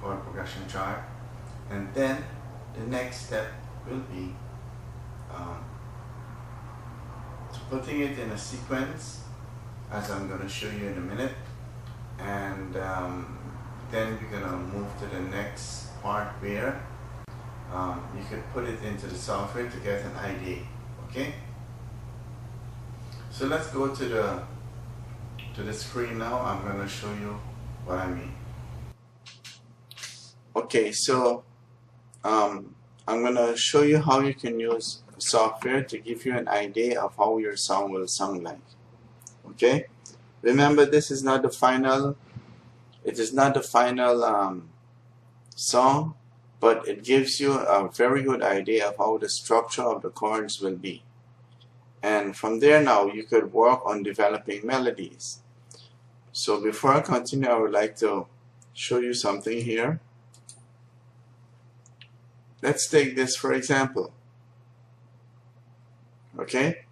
chord progression chart, and then the next step will be putting it in a sequence, as I'm going to show you in a minute, and then we're going to move to the next part where you can put it into the software to get an idea. Okay, so let's go to the screen now. I'm going to show you what I mean. Okay, so I'm going to show you how you can use software to give you an idea of how your song will sound like. Okay, remember, this is not the final, it is not the final song, but it gives you a very good idea of how the structure of the chords will be. And from there now you could work on developing melodies. So before I continue, I would like to show you something here. Let's take this for example. Okay,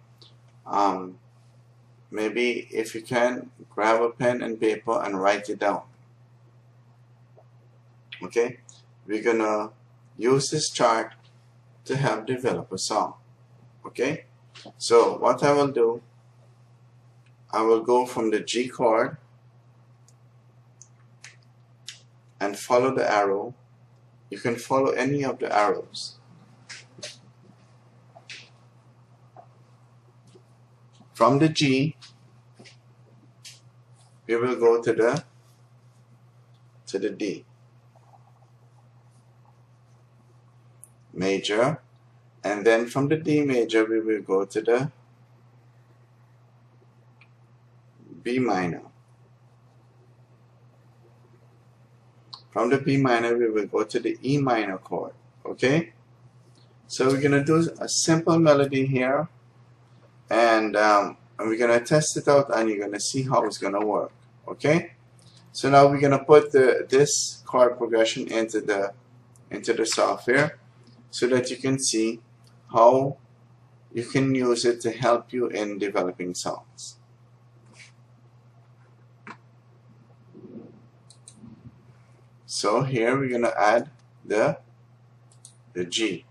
maybe if you can, grab a pen and paper and write it down. Okay, we're gonna use this chart to help develop a song. Okay, so what I will do, I will go from the G chord and follow the arrow. You can follow any of the arrows. From the G, we will go to the D major, and then from the D major we will go to the B minor. From the B minor we will go to the E minor chord. Okay, so we're gonna do a simple melody here, and we're gonna test it out, and you're gonna see how it's gonna work. Okay, so now we're gonna put this chord progression into the software, so that you can see how you can use it to help you in developing songs. So here we're gonna add the G,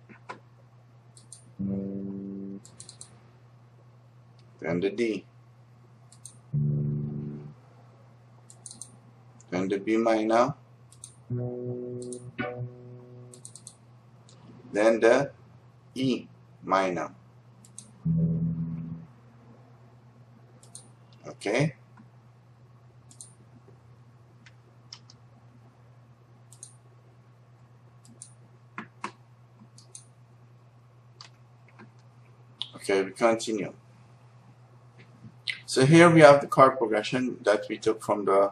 then the D, then the B minor, then the E minor. Okay, okay, we continue. So here we have the chord progression that we took from the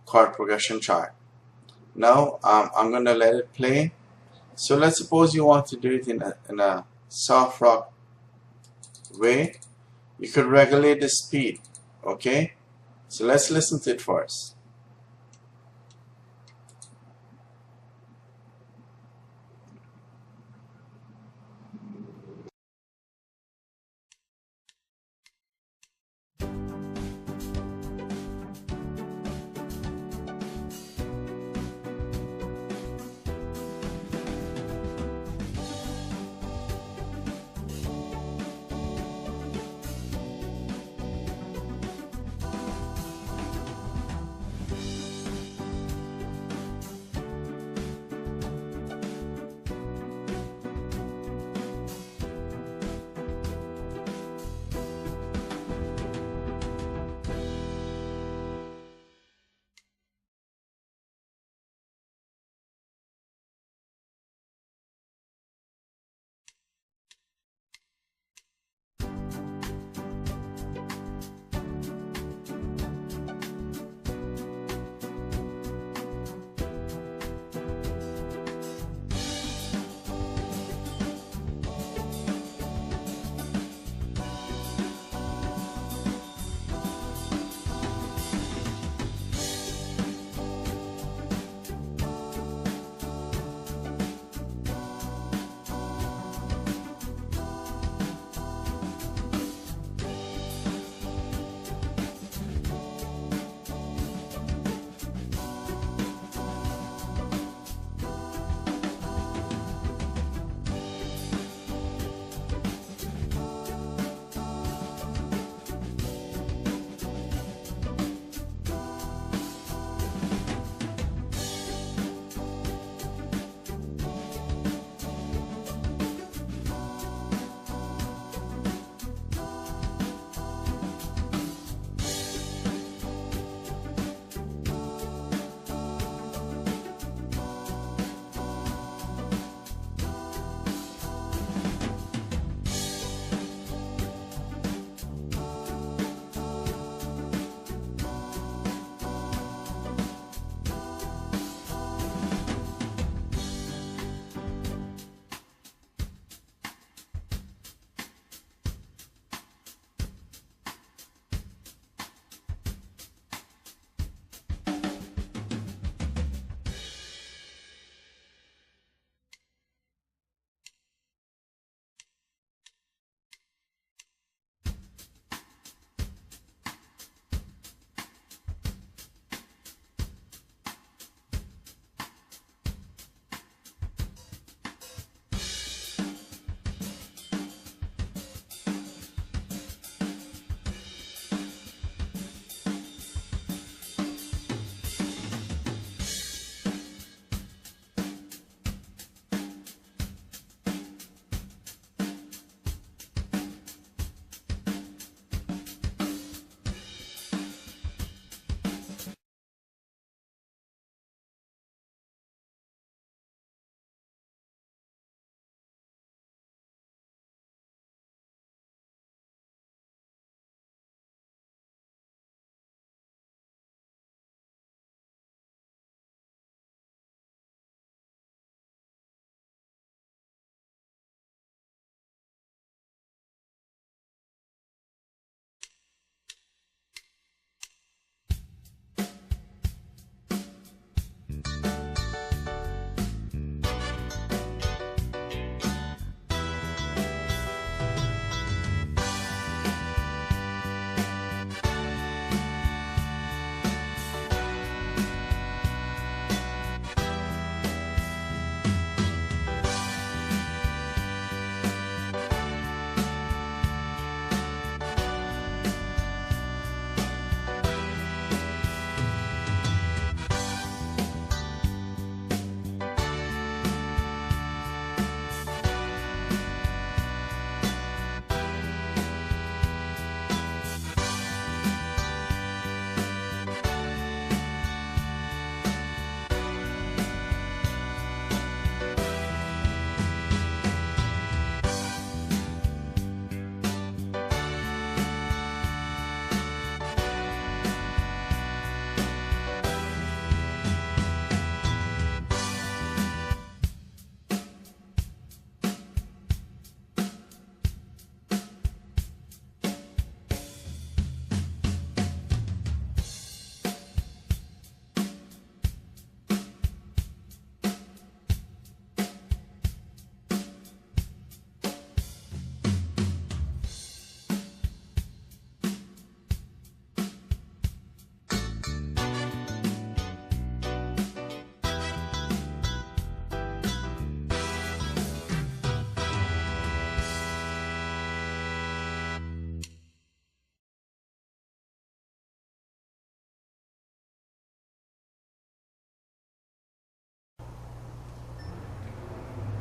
chord progression chart. Now I'm going to let it play. So let's suppose you want to do it in a soft rock way. You could regulate the speed. Okay, so let's listen to it first.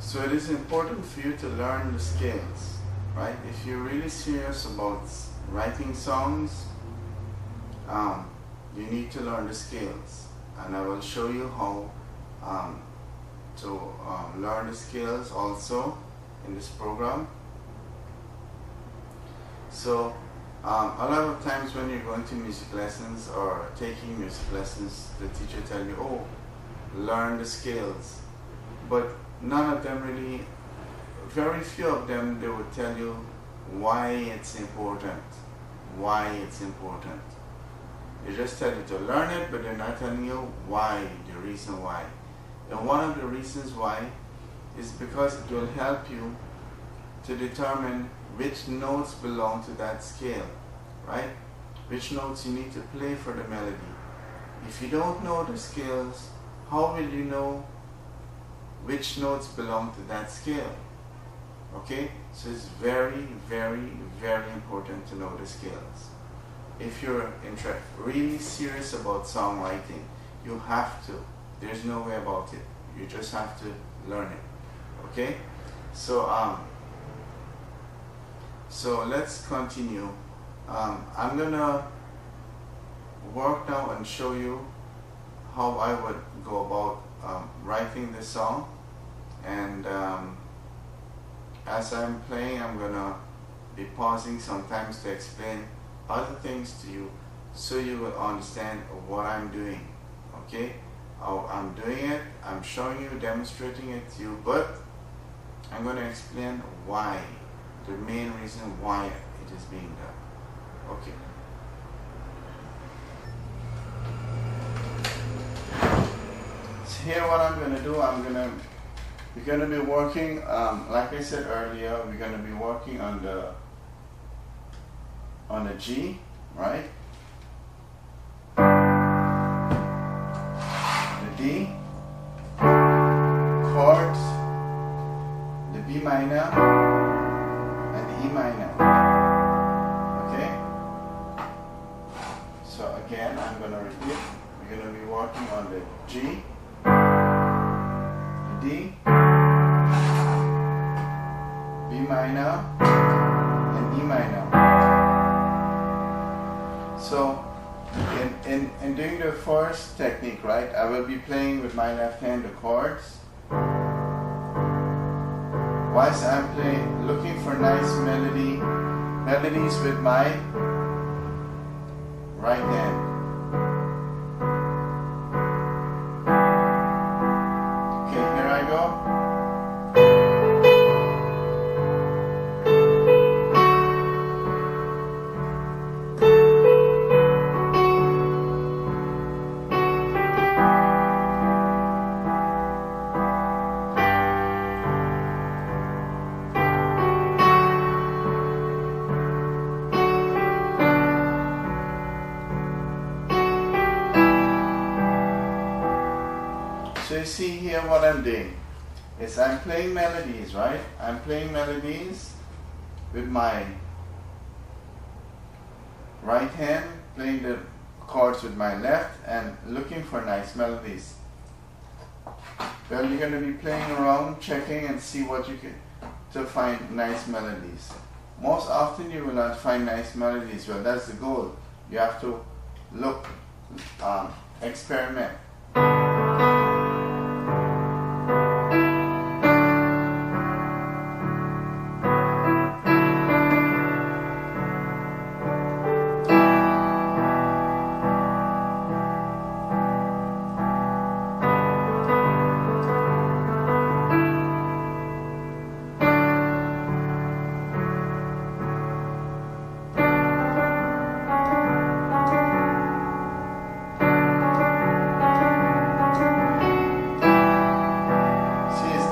So it is important for you to learn the scales, right? If you're really serious about writing songs, you need to learn the scales, and I will show you how to learn the scales also in this program. So a lot of times when you're going to music lessons or taking music lessons, the teacher tell you, oh, learn the scales, but none of them really, very few of them, they would tell you why it's important. Why it's important. They just tell you to learn it, but they're not telling you why, the reason why. And one of the reasons why is because it will help you to determine which notes belong to that scale, right? Which notes you need to play for the melody. If you don't know the scales, how will you know which notes belong to that scale? Okay, so it's very, very, very important to know the scales. If you're really serious about songwriting, you have to. There's no way about it. You just have to learn it. Okay, so let's continue. I'm gonna work now and show you how I would go about writing this song, and as I'm playing, I'm gonna be pausing sometimes to explain other things to you so you will understand what I'm doing. Okay, how I'm doing it, I'm showing you, demonstrating it to you, but I'm going to explain why, the main reason why it is being done. Okay. So here what I'm going to do, we're going to be working, like I said earlier, we're going to be working on the G, right? The D, chords, the B minor, and the E minor. Okay? So again, I'm going to repeat. We're going to be working on the G, the D, B minor, and E minor. So, in doing the first technique, right, I will be playing with my left hand the chords. Whilst I'm playing, looking for nice melodies with my right hand. Okay, here I go. So you see here what I'm doing is I'm playing melodies, right? I'm playing melodies with my right hand, playing the chords with my left, and looking for nice melodies. Well, you're going to be playing around, checking and see what you can to find nice melodies. Most often you will not find nice melodies. Well, that's the goal. You have to look, experiment.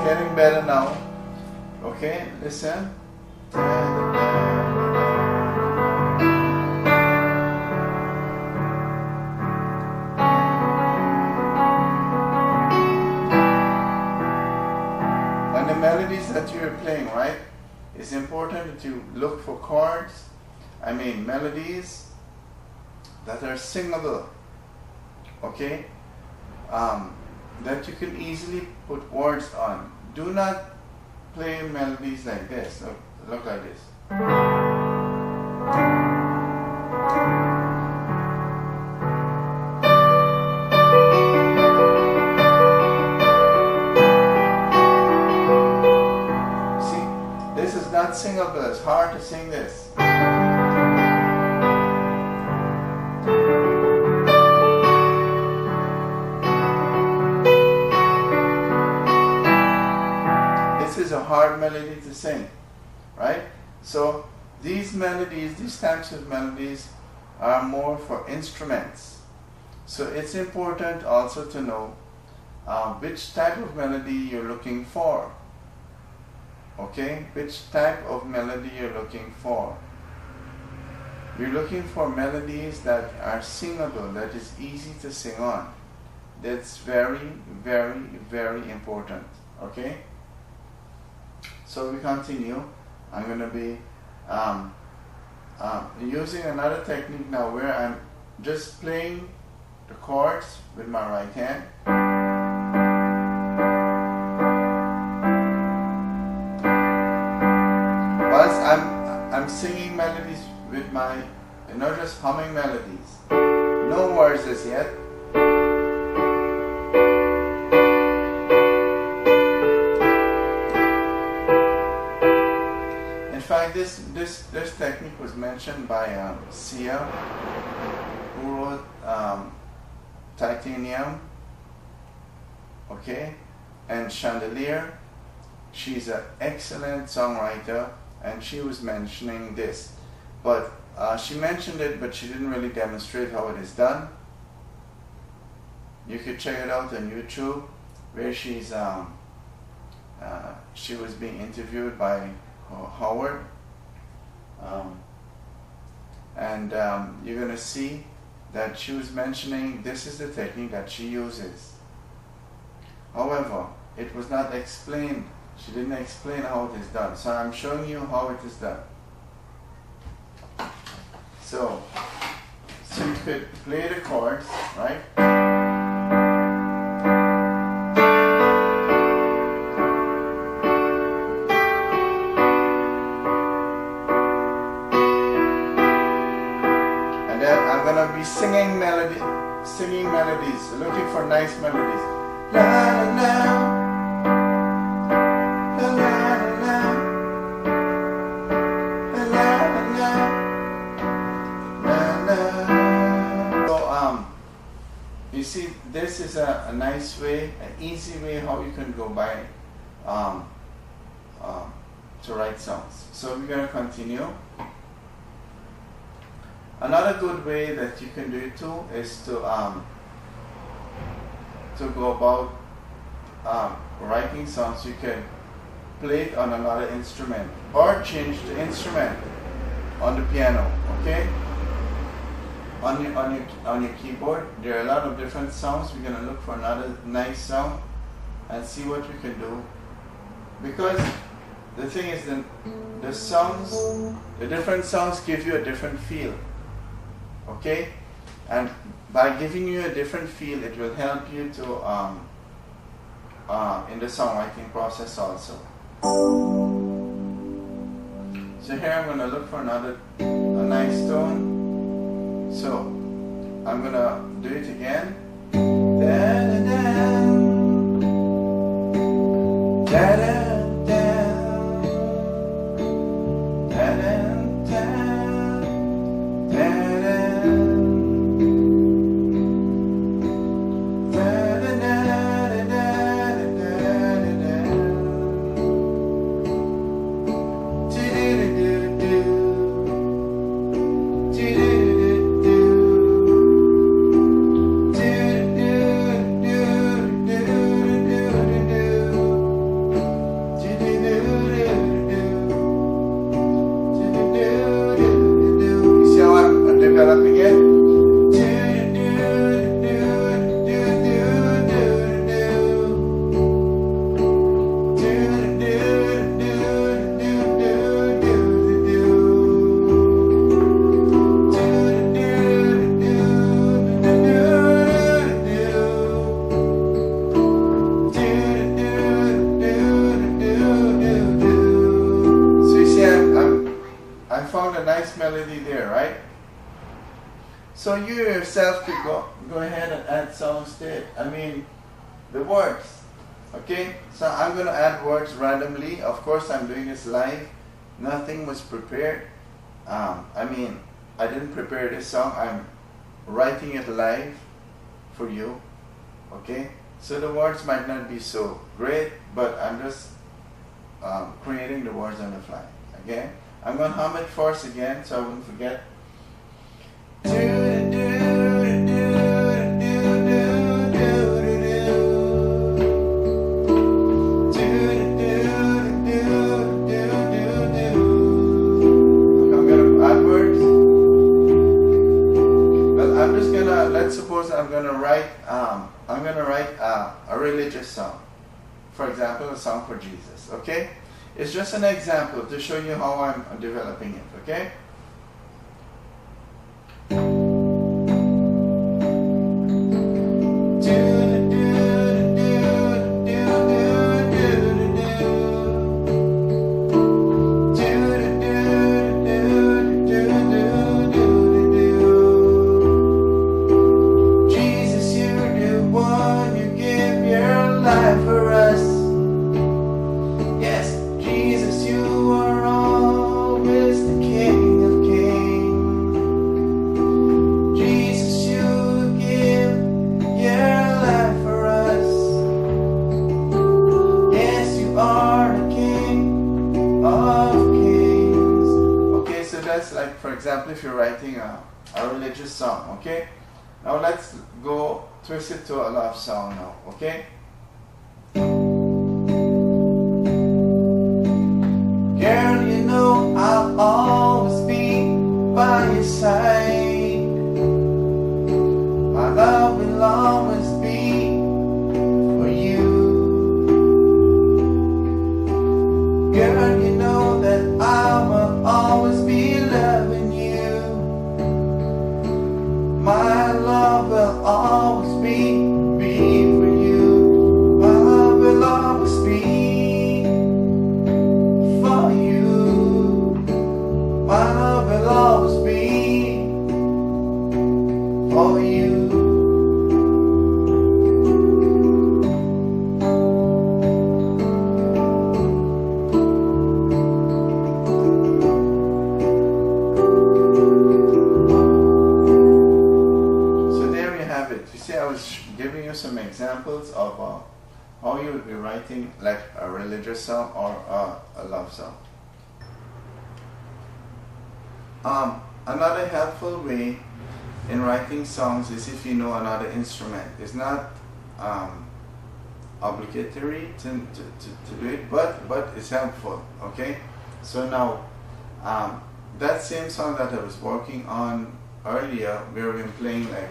Getting better now. Okay, listen. And the melodies that you're playing, right? It's important that you look for chords, melodies that are singable. Okay? That you can easily put words on. Do not play melodies like this. Look like this. See, this is not singable. It's hard to sing this. This is a hard melody to sing, right? So these melodies, these types of melodies are more for instruments. So it's important also to know which type of melody you're looking for. Okay, which type of melody you're looking for. You're looking for melodies that are singable, that is easy to sing on. That's very, very, very important. Okay? So we continue. I'm going to be using another technique now where I'm just playing the chords with my right hand. Whilst I'm singing melodies with my, not just humming melodies. No words as yet. In fact, this technique was mentioned by Sia, who wrote Titanium, okay, and Chandelier. She's an excellent songwriter, and she was mentioning this, but she mentioned it, but she didn't really demonstrate how it is done. You could check it out on YouTube, where she was being interviewed by Howard, and you're going to see that she was mentioning this is the technique that she uses. However, it was not explained. She didn't explain how it is done. So I'm showing you how it is done. So you could play the chords, right? I'm gonna be singing melodies, looking for nice melodies. La la la, la la la, la la la. So you see, this is a nice way, an easy way how you can go by to write songs. So we're gonna continue. Another good way that you can do it too is to go about writing songs. You can play it on another instrument or change the instrument on the piano. Okay, on your keyboard, there are a lot of different sounds. We're gonna look for another nice sound and see what we can do, because the thing is that the different sounds give you a different feel. Okay, and by giving you a different feel, it will help you to in the songwriting process also. So here I'm going to look for a nice tone. So I'm going to do it again. Da, da, da. Da, da. here, right? So you yourself could go ahead and add songs to it. I mean, the words. Okay? So I'm going to add words randomly. Of course, I'm doing this live. Nothing was prepared. I mean, I didn't prepare this song. I'm writing it live for you. Okay? So the words might not be so great, but I'm just creating the words on the fly. Okay? I'm going to hum it first again so I won't forget. Let's suppose I'm gonna write a religious song. For example, a song for Jesus. Okay, it's just an example to show you how I'm developing it. Okay. Like, for example, if you're writing a religious song, okay? Now let's go twist it to a love song now, okay? Girl, you know I'll always be by your side. My love will always be for you. Girl, you know that I will always be loving you. My love will always be for you. My love will always be for you. My love will always be for you. I was giving you some examples of how you would be writing like a religious song or a love song. Another helpful way in writing songs is if you know another instrument. It's not obligatory to do it, but it's helpful. Okay, so now that same song that I was working on earlier, where we've been playing like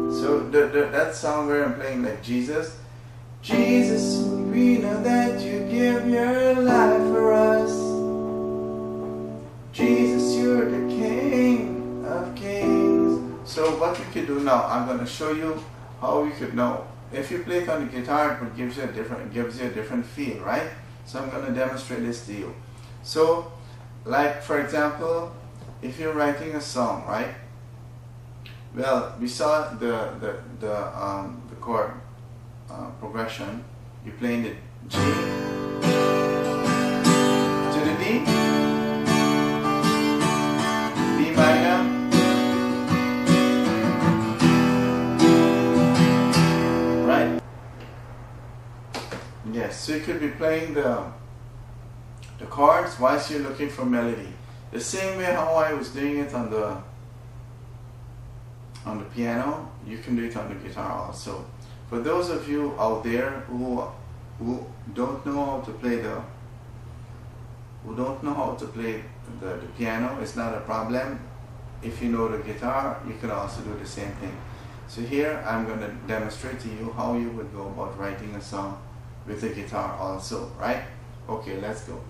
so that song where I'm playing like Jesus, Jesus, we know that you give your life for us. Jesus, you're the King of Kings. So what you can do now, I'm going to show you how you could know. If you play it on the guitar, it gives you a different feel, right? So I'm going to demonstrate this to you. So, like for example, if you're writing a song, right? Well, we saw the chord progression. You're playing the G to the D, B minor. Yes, so you could be playing the chords whilst you're looking for melody. The same way how I was doing it on the piano, you can do it on the guitar also. For those of you out there who don't know how to play the piano, it's not a problem. If you know the guitar, you can also do the same thing. So here I'm going to demonstrate to you how you would go about writing a song with the guitar also, right? Okay, let's go.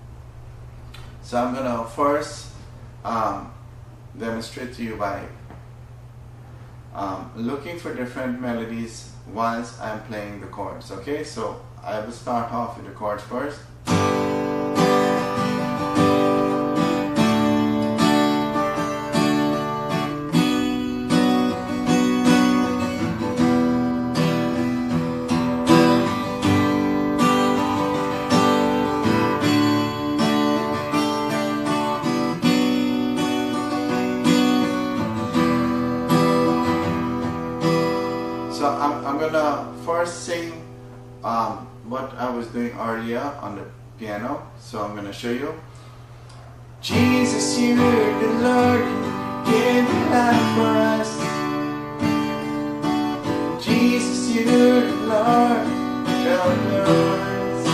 So I'm gonna first demonstrate to you by looking for different melodies whilst I'm playing the chords. Okay, so I will start off with the chords first. So I'm gonna first sing what I was doing earlier on the piano. So I'm gonna show you. Jesus, you're the Lord, you gave your life for us. Jesus, you're the Lord of Lords.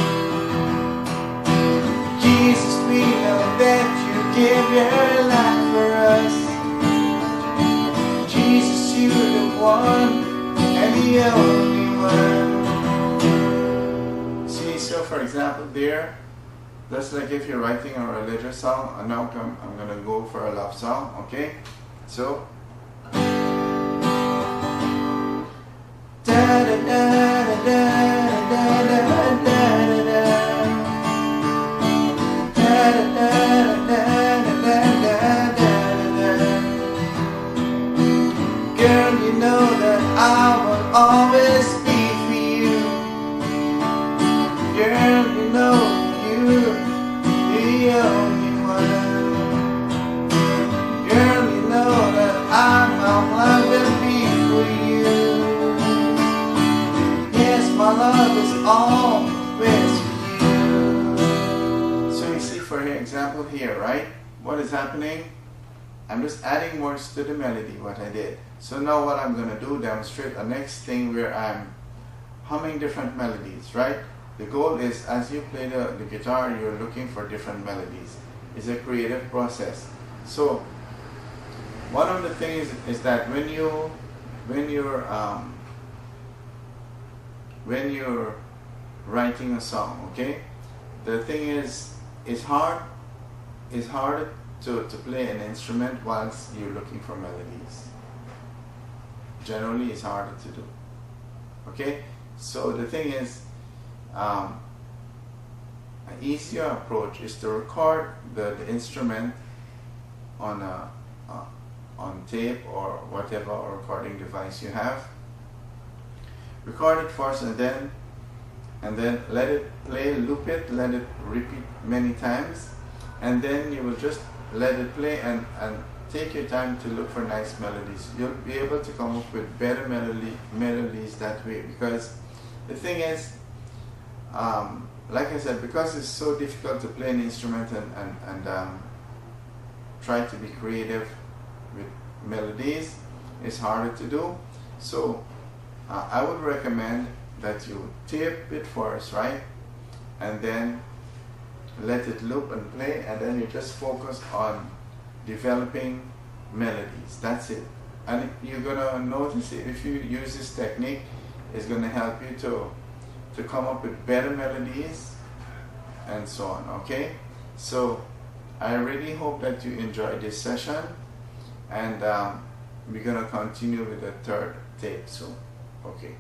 Jesus, we know that you gave your life for us. Jesus, you're the one and the only one. See, so for example there, that's like if you're writing a religious song, and now I'm gonna go for a love song, okay? So da da da da da da da da girl, you know that I will always be for you. Girl, you know you're the only one. Girl, you know that my love will be for you. Yes, my love is always for you. So you see, for example here, right? What is happening? I'm just adding words to the melody, what I did. So now what I'm going to do, demonstrate a next thing where I'm humming different melodies, right? The goal is, as you play the guitar, you're looking for different melodies. It's a creative process. So one of the things is that when you're writing a song, okay, the thing is, it's harder to play an instrument whilst you're looking for melodies. Generally, it's harder to do. Okay, so the thing is, an easier approach is to record the instrument on tape or whatever recording device you have. Record it first, and then let it play, loop it, let it repeat many times, and then you will just let it play and take your time to look for nice melodies. You'll be able to come up with better melodies that way, because the thing is, like I said, because it's so difficult to play an instrument and try to be creative with melodies, it's harder to do. So I would recommend that you tape it first, right? And then let it loop and play, and then you just focus on developing melodies. That's it. And you're gonna notice it, if you use this technique, it's gonna help you to come up with better melodies and so on. Okay, so I really hope that you enjoyed this session, and we're gonna continue with the third tape soon. Okay.